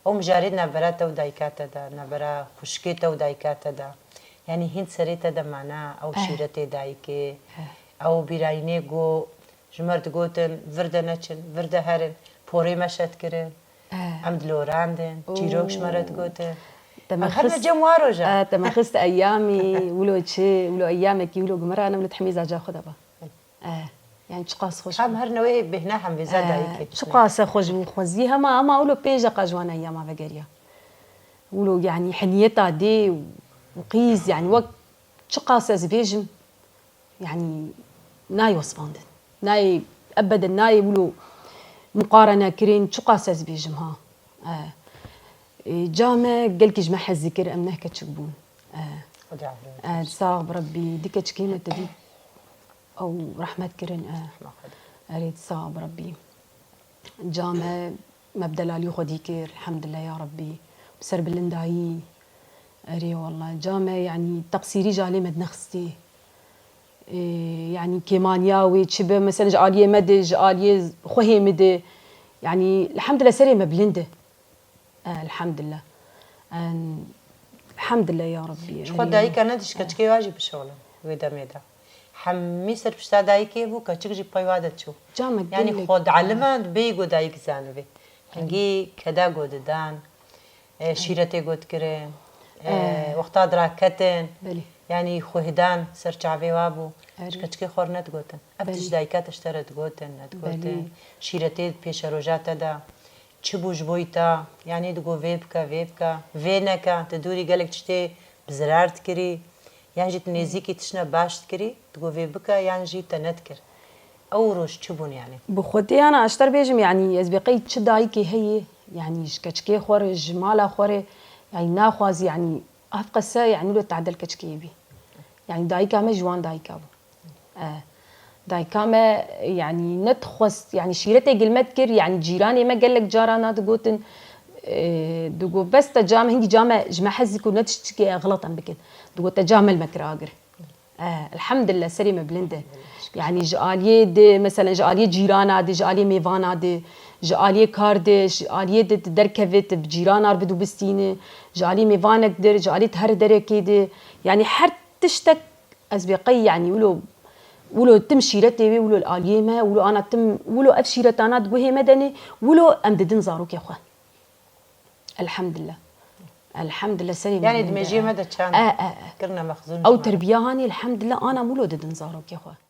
او مجارد نبرا تو دایکات دا نبرا خشکیت و دایکات دا يعني هند سريت دا معنا او شيرتي دايكي او برايني جو جمرت جوتن ورده نچن ورده هرن پوری مشت کرن ام دلوراندن چیروکش مرت گوتن هرنا جموارو جا تمخست ايامي ولو تشي ولو ايامك ولو جمره انا من تحميز اجا خدها با يعني تقاس خوش هم هرنا وي بهنا هم بزاد دايكي تقاس خوش خوزيها ما ولو بيجا قجوانا ايام فقريا ولو يعني حنيتها دي وقيز يعني وقت تقاس زبيجم يعني ناي وصفاندن ناي ابدا ناي ولو مقارنه كرين تقاس زبيجم ها جامع قالك جمع الذكر امنه كتشبون صاغ بربي ديك تشكيمه تدي او رحمه كرين اريد صاغ بربي جامع مبدل لي خديكر الحمد لله يا ربي بسر بلنداي اري والله جامع يعني تقصيري جالي مدنخستي يعني كيمانياوي تشبه مثلا جاليه مدج جاليه خوهي مدي يعني الحمد لله سري مبلنده الحمد لله الحمد لله يا ربي شو داي كانت شكتكي واجب الشغل ويدا ميدا حمي سر بشتا دايكي بو كتشكجي بايوادت شو يعني خود علمت بيجو دايك زانوي هنجي كدا قوددان شيرتي قود كرين وقتا دراكتن يعني خوهدان سر چاوي وابو شكتكي خورنت قوتن ابتش دايكات اشترت قوتن نتقوتن شيرتي پیش روجات دا چبوش بويتا يعني دقو ويبكا وينكا تدوري قالك تشتي بزرارت كري يعني جيت نيزيكي تشنا باشت كري دقو ويبكا يعني جيت تنتكر او روش تشبون يعني بخوتي انا اشتر بيجم يعني ازبقي تشدايكي هي يعني كتشكي خورج مالا خوري يعني ناخواز يعني افقسا يعني لو تعدل كتشكي بي يعني دايكا ما جوان دايكا بو دايكا ما يعني نتخص يعني شيرتي قلمت كر يعني جيراني ما قال لك جارانا دقوتن دقو بس تجام هندي جامع جمع حزك ونتشتكي غلطا بكده دقو تجام المكراقر الحمد لله سليمه بلنده يعني جاليه مثلا جاليه جيرانا دي جاليه ميفانا دي جاليه كاردش جاليه دركفت بجيرانا بدو بستينه جاليه ميفانا قدر جاليه تهر دركيده يعني حر تشتك ازبقي يعني ولو تم شيرتي ولو الاليمه ولو انا تم ولو اف شيرت انا تقوي مدني ولو امددن زاروك يا اخوان الحمد لله الحمد لله سليم يعني دمجي مدى كان كرنا مخزون او تربيه هاني الحمد لله انا مولود دن زاروك يا اخوان